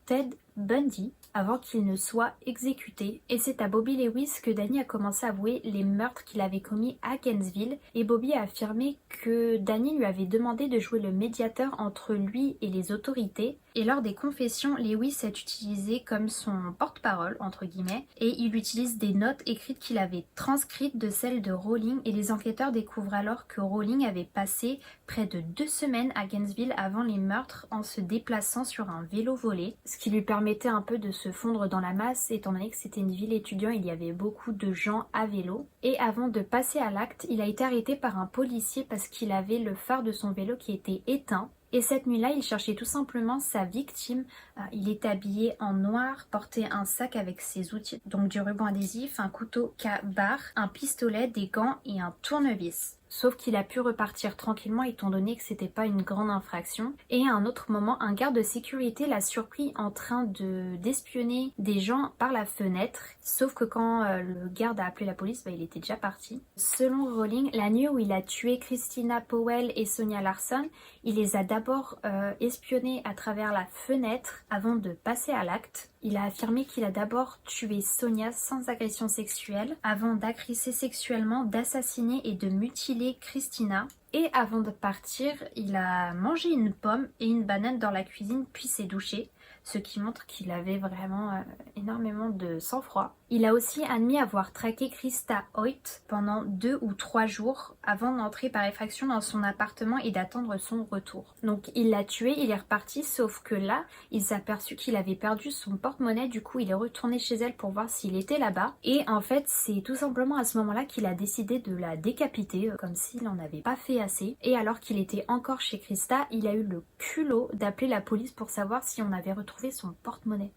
Ted Bundy avant qu'il ne soit exécuté. Et c'est à Bobby Lewis que Danny a commencé à avouer les meurtres qu'il avait commis à Gainesville. Et Bobby a affirmé que Danny lui avait demandé de jouer le médiateur entre lui et les autorités. Et lors des confessions, Lewis est utilisé comme son porte-parole, entre guillemets, et il utilise des notes écrites qu'il avait transcrites de celles de Rowling, et les enquêteurs découvrent alors que Rowling avait passé près de 2 semaines à Gainesville avant les meurtres en se déplaçant sur un vélo volé, ce qui lui permettait un peu de se fondre dans la masse étant donné que c'était une ville étudiante, il y avait beaucoup de gens à vélo. Et avant de passer à l'acte, il a été arrêté par un policier parce qu'il avait le phare de son vélo qui était éteint. Et cette nuit-là, il cherchait tout simplement sa victime. Il était habillé en noir, portait un sac avec ses outils, donc du ruban adhésif, un couteau K-bar, un pistolet, des gants et un tournevis. Sauf qu'il a pu repartir tranquillement étant donné que c'était pas une grande infraction. Et à un autre moment, un garde de sécurité l'a surpris en train d'espionner des gens par la fenêtre. Sauf que quand le garde a appelé la police, il était déjà parti. Selon Rowling, la nuit où il a tué Christina Powell et Sonia Larson, il les a d'abord espionnés à travers la fenêtre avant de passer à l'acte. Il a affirmé qu'il a d'abord tué Sonia sans agression sexuelle, avant d'agresser sexuellement, d'assassiner et de mutiler Christina. Et avant de partir, il a mangé une pomme et une banane dans la cuisine puis s'est douché, ce qui montre qu'il avait vraiment énormément de sang-froid. Il a aussi admis avoir traqué Krista Hoyt pendant 2 ou 3 jours avant d'entrer par effraction dans son appartement et d'attendre son retour. Donc il l'a tué, il est reparti, sauf que là, il s'est aperçu qu'il avait perdu son porte-monnaie, du coup il est retourné chez elle pour voir s'il était là-bas. Et en fait, c'est tout simplement à ce moment-là qu'il a décidé de la décapiter, comme s'il n'en avait pas fait assez. Et alors qu'il était encore chez Krista, il a eu le culot d'appeler la police pour savoir si on avait retrouvé son porte-monnaie.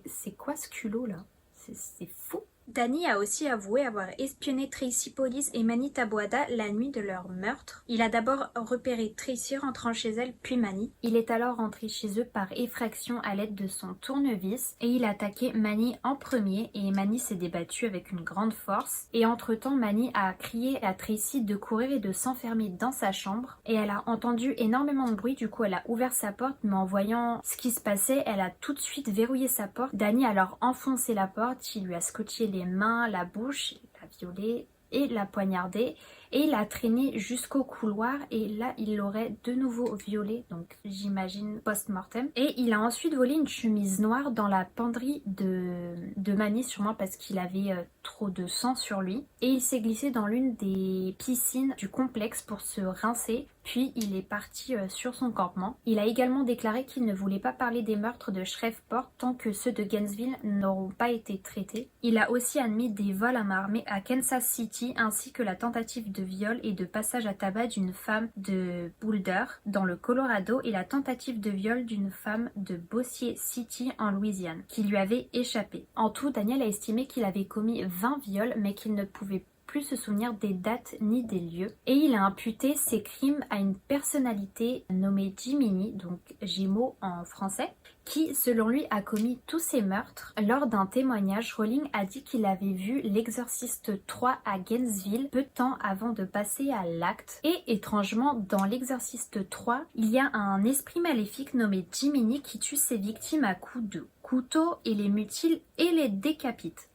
C'est quoi ce culot là? C'est fou. Danny a aussi avoué avoir espionné Tracy Police et Manny Taboada la nuit de leur meurtre. Il a d'abord repéré Tracy rentrant chez elle, puis Manny. Il est alors rentré chez eux par effraction à l'aide de son tournevis et il a attaqué Manny en premier et Manny s'est débattue avec une grande force. Et entre-temps, Manny a crié à Tracy de courir et de s'enfermer dans sa chambre et elle a entendu énormément de bruit, du coup elle a ouvert sa porte, mais en voyant ce qui se passait, elle a tout de suite verrouillé sa porte. Danny a alors enfoncé la porte, il lui a scotché les mains, la bouche, il l'a violée et l'a poignardée et il l'a traîné jusqu'au couloir et là il l'aurait de nouveau violée, donc j'imagine post-mortem. Et il a ensuite volé une chemise noire dans la penderie de Manny, sûrement parce qu'il avait trop de sang sur lui, et il s'est glissé dans l'une des piscines du complexe pour se rincer, puis il est parti sur son campement. Il a également déclaré qu'il ne voulait pas parler des meurtres de Shreveport tant que ceux de Gainesville n'auront pas été traités. Il a aussi admis des vols à main armée à Kansas City ainsi que la tentative de viol et de passage à tabac d'une femme de Boulder dans le Colorado et la tentative de viol d'une femme de Bossier City en Louisiane qui lui avait échappé. En tout, Daniel a estimé qu'il avait commis 20 viols mais qu'il ne pouvait plus se souvenir des dates ni des lieux, et il a imputé ses crimes à une personnalité nommée Jiminy, donc Gémeaux en français, qui selon lui a commis tous ces meurtres. Lors d'un témoignage, Rowling a dit qu'il avait vu l'Exorciste 3 à Gainesville peu de temps avant de passer à l'acte, et étrangement dans l'Exorciste 3 il y a un esprit maléfique nommé Jiminy qui tue ses victimes à coups de couteau et les mutile et les décapite.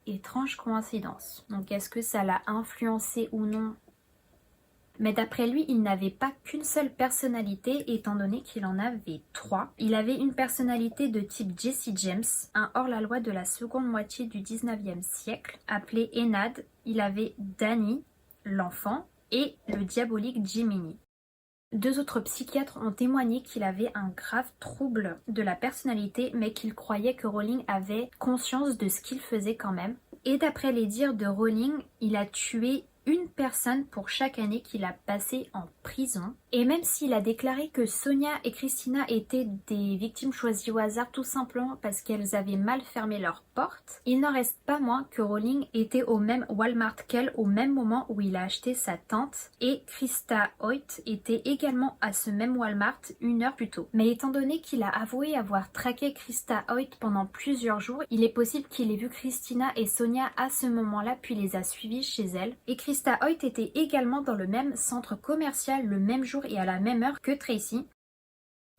Étrange coïncidence. Donc est-ce que ça l'a influencé ou non? Mais d'après lui, il n'avait pas qu'une seule personnalité étant donné qu'il en avait 3. Il avait une personnalité de type Jesse James, un hors-la-loi de la seconde moitié du 19e siècle, appelé Enad. Il avait Danny, l'enfant, et le diabolique Jiminy. 2 autres psychiatres ont témoigné qu'il avait un grave trouble de la personnalité, mais qu'ils croyaient que Rowling avait conscience de ce qu'il faisait quand même. Et d'après les dires de Rowling, il a tué une personne pour chaque année qu'il a passé en prison. Et même s'il a déclaré que Sonia et Christina étaient des victimes choisies au hasard tout simplement parce qu'elles avaient mal fermé leurs portes, il n'en reste pas moins que Rowling était au même Walmart qu'elle au même moment où il a acheté sa tente, et Krista Hoyt était également à ce même Walmart 1 heure plus tôt. Mais étant donné qu'il a avoué avoir traqué Krista Hoyt pendant plusieurs jours, il est possible qu'il ait vu Christina et Sonia à ce moment-là puis les a suivies chez elle. Et Krista Hoyt était également dans le même centre commercial le même jour et à la même heure que Tracy.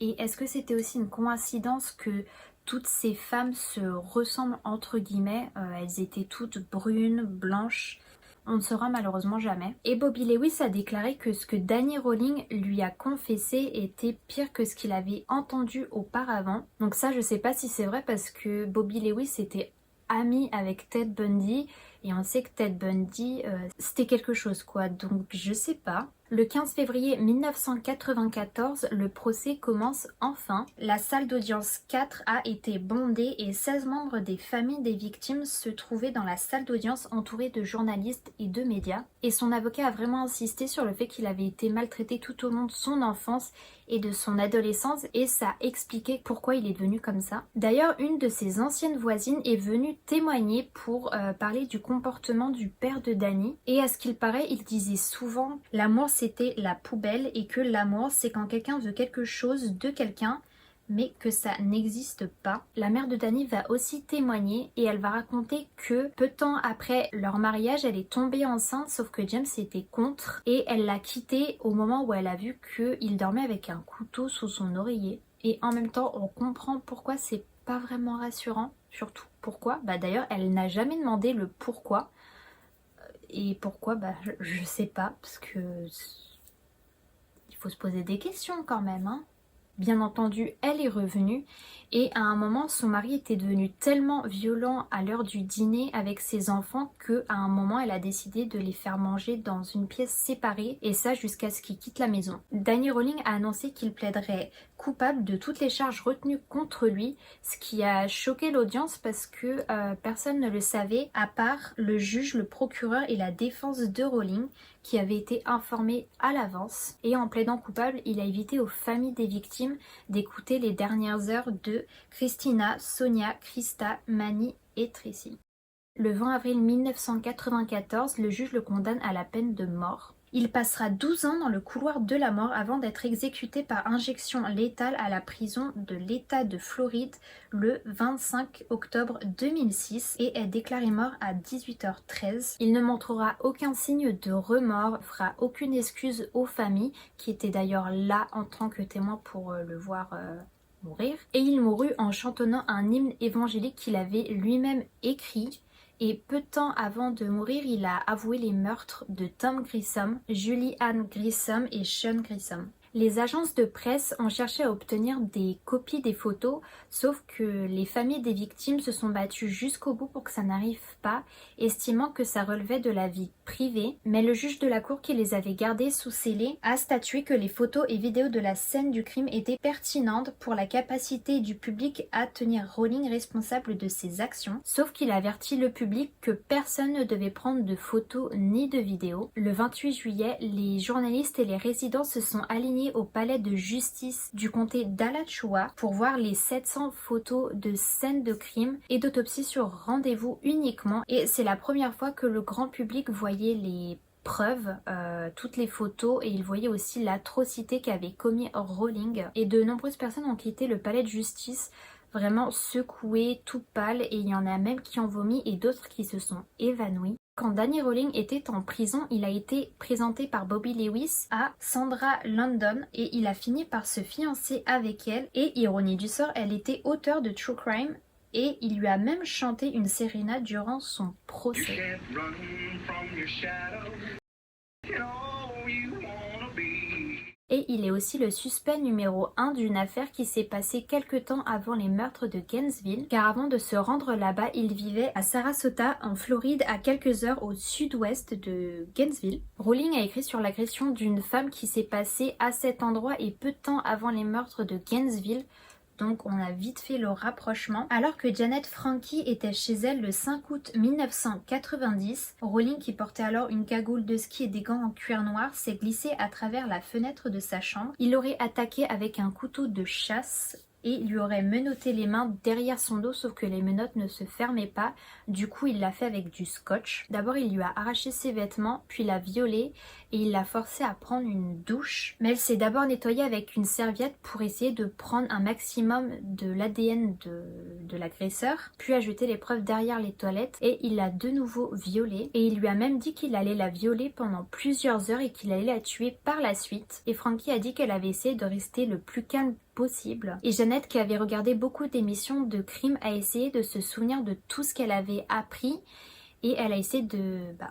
Et est-ce que c'était aussi une coïncidence que toutes ces femmes se ressemblent entre guillemets, elles étaient toutes brunes, blanches? On ne saura malheureusement jamais. Et Bobby Lewis a déclaré que ce que Danny Rowling lui a confessé était pire que ce qu'il avait entendu auparavant. Donc ça, je sais pas si c'est vrai parce que Bobby Lewis était ami avec Ted Bundy et on sait que Ted Bundy c'était quelque chose quoi, donc je sais pas. Le 15 février 1994, le procès commence enfin. La salle d'audience 4 a été bondée et 16 membres des familles des victimes se trouvaient dans la salle d'audience entourés de journalistes et de médias. Et son avocat a vraiment insisté sur le fait qu'il avait été maltraité tout au long de son enfance et de son adolescence et ça expliquait pourquoi il est devenu comme ça. D'ailleurs, une de ses anciennes voisines est venue témoigner pour parler du comportement du père de Danny et à ce qu'il paraît, il disait souvent l'amour c'était la poubelle et que l'amour c'est quand quelqu'un veut quelque chose de quelqu'un mais que ça n'existe pas. La mère de Danny va aussi témoigner et elle va raconter que peu de temps après leur mariage, elle est tombée enceinte sauf que James était contre et elle l'a quitté au moment où elle a vu qu'il dormait avec un couteau sous son oreiller. Et en même temps, on comprend pourquoi c'est pas vraiment rassurant, surtout pourquoi. D'ailleurs, elle n'a jamais demandé le pourquoi. Et pourquoi, je sais pas, parce que il faut se poser des questions quand même, hein. Bien entendu, elle est revenue et à un moment, son mari était devenu tellement violent à l'heure du dîner avec ses enfants que à un moment, elle a décidé de les faire manger dans une pièce séparée et ça jusqu'à ce qu'ils quittent la maison. Danny Rowling a annoncé qu'il plaiderait coupable de toutes les charges retenues contre lui, ce qui a choqué l'audience parce que personne ne le savait à part le juge, le procureur et la défense de Rowling qui avait été informé à l'avance. Et en plaidant coupable, il a évité aux familles des victimes d'écouter les dernières heures de Christina, Sonia, Krista, Manny et Tracy. Le 20 avril 1994, le juge le condamne à la peine de mort. Il passera 12 ans dans le couloir de la mort avant d'être exécuté par injection létale à la prison de l'État de Floride le 25 octobre 2006 et est déclaré mort à 18h13. Il ne montrera aucun signe de remords, fera aucune excuse aux familles qui étaient d'ailleurs là en tant que témoins pour le voir mourir. Et il mourut en chantonnant un hymne évangélique qu'il avait lui-même écrit. Et peu de temps avant de mourir, il a avoué les meurtres de Tom Grissom, Julie Ann Grissom et Sean Grissom. Les agences de presse ont cherché à obtenir des copies des photos, sauf que les familles des victimes se sont battues jusqu'au bout pour que ça n'arrive pas, estimant que ça relevait de la vie privée. Mais le juge de la cour qui les avait gardées sous scellé a statué que les photos et vidéos de la scène du crime étaient pertinentes pour la capacité du public à tenir Rowling responsable de ses actions, sauf qu'il avertit le public que personne ne devait prendre de photos ni de vidéos. Le 28 juillet, les journalistes et les résidents se sont alignés au palais de justice du comté d'Alachua pour voir les 700 photos de scènes de crime et d'autopsie sur rendez-vous uniquement. Et c'est la première fois que le grand public voyait les preuves, toutes les photos, et il voyait aussi l'atrocité qu'avait commis Rowling. Et de nombreuses personnes ont quitté le palais de justice vraiment secouées, tout pâles, et il y en a même qui ont vomi et d'autres qui se sont évanouis. Quand Danny Rowling était en prison, il a été présenté par Bobby Lewis à Sandra London et il a fini par se fiancer avec elle. Et ironie du sort, elle était auteure de True Crime et il lui a même chanté une sérénade durant son procès. Et il est aussi le suspect numéro 1 d'une affaire qui s'est passée quelque temps avant les meurtres de Gainesville, car avant de se rendre là-bas, il vivait à Sarasota, en Floride, à quelques heures au sud-ouest de Gainesville. Rowling a écrit sur l'agression d'une femme qui s'est passée à cet endroit et peu de temps avant les meurtres de Gainesville Donc on a vite fait le rapprochement. Alors que Janet Frankie était chez elle le 5 août 1990, Rowling, qui portait alors une cagoule de ski et des gants en cuir noir, s'est glissé à travers la fenêtre de sa chambre. Il l'aurait attaqué avec un couteau de chasse et lui aurait menotté les mains derrière son dos, sauf que les menottes ne se fermaient pas. Du coup, il l'a fait avec du scotch. D'abord, il lui a arraché ses vêtements, puis l'a violée et il l'a forcée à prendre une douche. Mais elle s'est d'abord nettoyée avec une serviette pour essayer de prendre un maximum de l'ADN de l'agresseur, puis a jeté les preuves derrière les toilettes et il l'a de nouveau violée. Et il lui a même dit qu'il allait la violer pendant plusieurs heures et qu'il allait la tuer par la suite. Et Frankie a dit qu'elle avait essayé de rester le plus calme possible. Et Janet, qui avait regardé beaucoup d'émissions de crime, a essayé de se souvenir de tout ce qu'elle avait appris et elle a essayé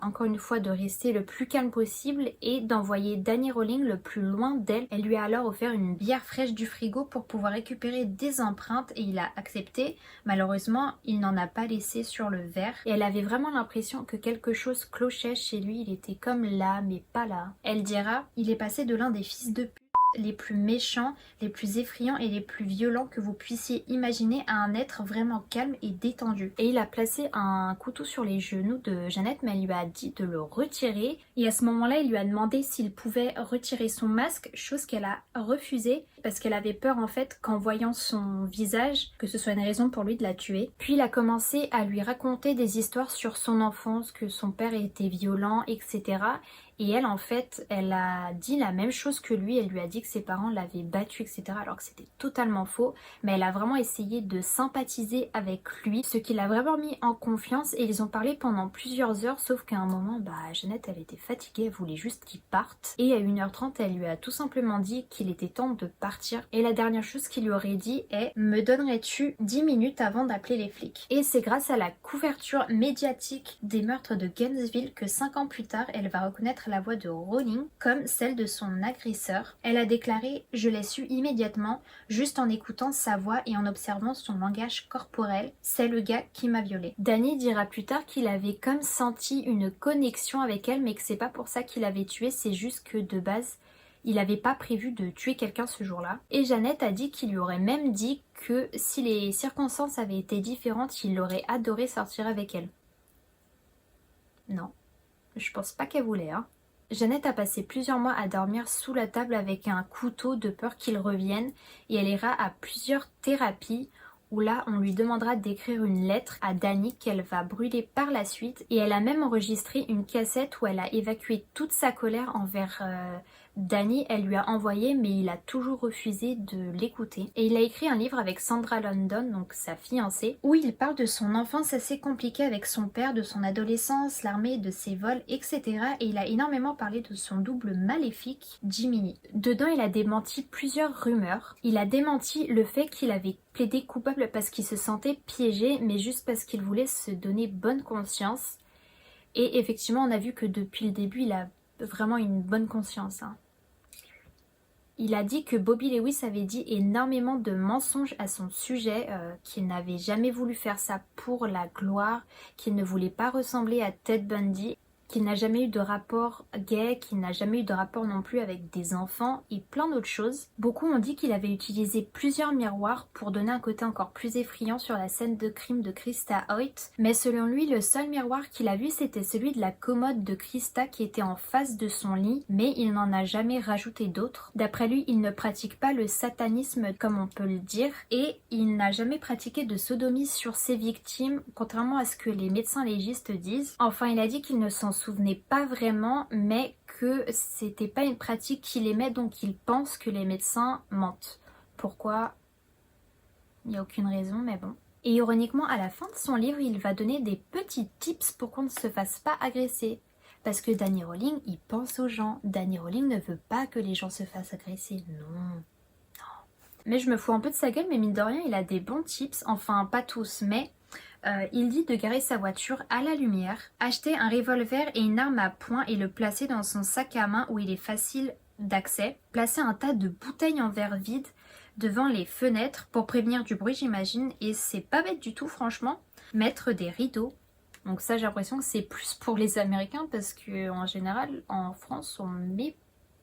encore une fois de rester le plus calme possible et d'envoyer Danny Rowling le plus loin d'elle. Elle lui a alors offert une bière fraîche du frigo pour pouvoir récupérer des empreintes et il a accepté. Malheureusement, il n'en a pas laissé sur le verre et elle avait vraiment l'impression que quelque chose clochait chez lui. Il était comme là mais pas là. Elle dira, il est passé de l'un des fils de pute les plus méchants, les plus effrayants et les plus violents que vous puissiez imaginer à un être vraiment calme et détendu. Et il a placé un couteau sur les genoux de Janet, mais elle lui a dit de le retirer. Et à ce moment-là, il lui a demandé s'il pouvait retirer son masque, chose qu'elle a refusée parce qu'elle avait peur en fait qu'en voyant son visage, que ce soit une raison pour lui de la tuer. Puis il a commencé à lui raconter des histoires sur son enfance, que son père était violent, etc. Et elle, en fait, elle a dit la même chose que lui. Elle lui a dit que ses parents l'avaient battue, etc. Alors que c'était totalement faux. Mais elle a vraiment essayé de sympathiser avec lui, ce qui l'a vraiment mis en confiance. Et ils ont parlé pendant plusieurs heures, sauf qu'à un moment, Jeannette, elle était fatiguée, elle voulait juste qu'il parte. Et à 1h30, elle lui a tout simplement dit qu'il était temps de partir. Et la dernière chose qu'il lui aurait dit est « Me donnerais-tu 10 minutes avant d'appeler les flics ?» Et c'est grâce à la couverture médiatique des meurtres de Gainesville que 5 ans plus tard, elle va reconnaître la voix de Rowling comme celle de son agresseur. Elle a déclaré « Je l'ai su immédiatement, juste en écoutant sa voix et en observant son langage corporel. C'est le gars qui m'a violée. » Danny dira plus tard qu'il avait comme senti une connexion avec elle, mais que c'est pas pour ça qu'il avait tué, c'est juste que de base, il n'avait pas prévu de tuer quelqu'un ce jour-là. Et Janet a dit qu'il lui aurait même dit que si les circonstances avaient été différentes, il aurait adoré sortir avec elle. Non, je pense pas qu'elle voulait, hein. Janet a passé plusieurs mois à dormir sous la table avec un couteau de peur qu'il revienne et elle ira à plusieurs thérapies où là on lui demandera d'écrire une lettre à Danny qu'elle va brûler par la suite et elle a même enregistré une cassette où elle a évacué toute sa colère envers Danny. Elle lui a envoyé mais il a toujours refusé de l'écouter et il a écrit un livre avec Sandra London, donc sa fiancée, où il parle de son enfance assez compliquée avec son père, de son adolescence, l'armée, de ses vols, etc. Et il a énormément parlé de son double maléfique, Jiminy. Dedans il a démenti plusieurs rumeurs. Il a démenti le fait qu'il avait plaidé coupable parce qu'il se sentait piégé, mais juste parce qu'il voulait se donner bonne conscience. Et effectivement, on a vu que depuis le début, il a vraiment une bonne conscience. Il a dit que Bobby Lewis avait dit énormément de mensonges à son sujet, qu'il n'avait jamais voulu faire ça pour la gloire, qu'il ne voulait pas ressembler à Ted Bundy, qu'il n'a jamais eu de rapport gay, qu'il n'a jamais eu de rapport non plus avec des enfants et plein d'autres choses. Beaucoup ont dit qu'il avait utilisé plusieurs miroirs pour donner un côté encore plus effrayant sur la scène de crime de Krista Hoyt, mais selon lui, le seul miroir qu'il a vu c'était celui de la commode de Krista qui était en face de son lit, mais il n'en a jamais rajouté d'autres. D'après lui, il ne pratique pas le satanisme comme on peut le dire, et il n'a jamais pratiqué de sodomie sur ses victimes, contrairement à ce que les médecins légistes disent. Enfin, il a dit qu'il ne s'en souvenait pas vraiment, mais que c'était pas une pratique qu'il aimait, donc il pense que les médecins mentent. Pourquoi? Il n'y a aucune raison, mais bon. Et ironiquement, à la fin de son livre, il va donner des petits tips pour qu'on ne se fasse pas agresser. Parce que Danny Rowling, il pense aux gens. Danny Rowling ne veut pas que les gens se fassent agresser. Non. Mais je me fous un peu de sa gueule, mais mine de rien, il a des bons tips. Enfin, pas tous, mais... il dit de garer sa voiture à la lumière, acheter un revolver et une arme à poing et le placer dans son sac à main où il est facile d'accès, placer un tas de bouteilles en verre vide devant les fenêtres pour prévenir du bruit, j'imagine, et c'est pas bête du tout franchement, mettre des rideaux. Donc ça, j'ai l'impression que c'est plus pour les Américains parce que en général en France on met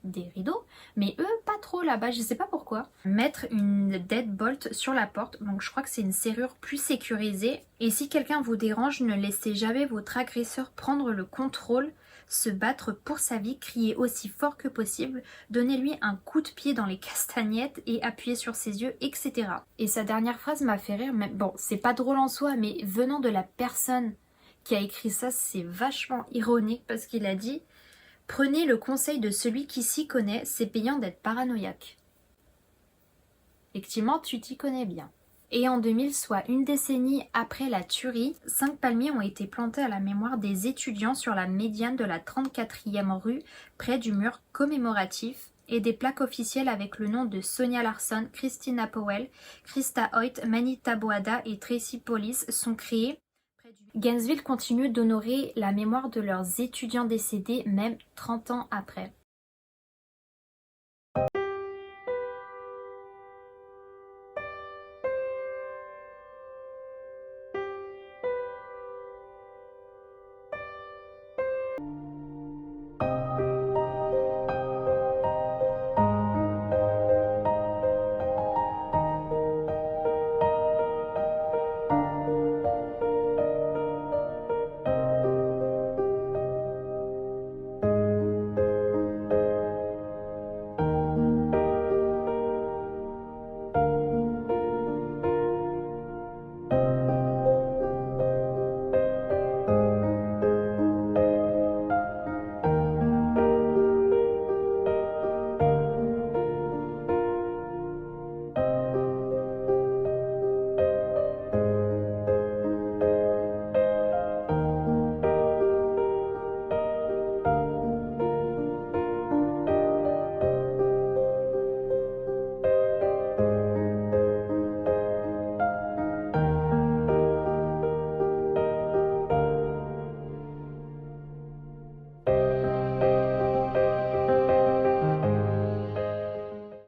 des rideaux, mais eux pas trop là-bas, je sais pas pourquoi. Mettre une deadbolt sur la porte, donc je crois que c'est une serrure plus sécurisée. Et si quelqu'un vous dérange, ne laissez jamais votre agresseur prendre le contrôle, se battre pour sa vie, crier aussi fort que possible, donnez-lui un coup de pied dans les castagnettes et appuyer sur ses yeux, etc. Et sa dernière phrase m'a fait rire, mais bon, c'est pas drôle en soi, mais venant de la personne qui a écrit ça, c'est vachement ironique parce qu'il a dit « Prenez le conseil de celui qui s'y connaît, c'est payant d'être paranoïaque. » Effectivement, tu t'y connais bien. Et en 2000, soit une décennie après la tuerie, 5 palmiers ont été plantés à la mémoire des étudiants sur la médiane de la 34e rue, près du mur commémoratif, et des plaques officielles avec le nom de Sonia Larson, Christina Powell, Krista Hoyt, Manita Boada et Tracy Police sont créées. Gainesville continue d'honorer la mémoire de leurs étudiants décédés même 30 ans après.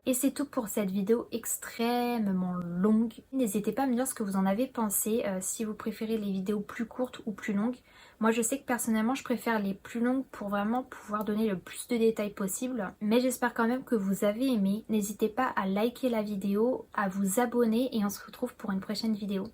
Et c'est tout pour cette vidéo extrêmement longue. N'hésitez pas à me dire ce que vous en avez pensé, si vous préférez les vidéos plus courtes ou plus longues. Moi je sais que personnellement je préfère les plus longues pour vraiment pouvoir donner le plus de détails possible. Mais j'espère quand même que vous avez aimé. N'hésitez pas à liker la vidéo, à vous abonner et on se retrouve pour une prochaine vidéo.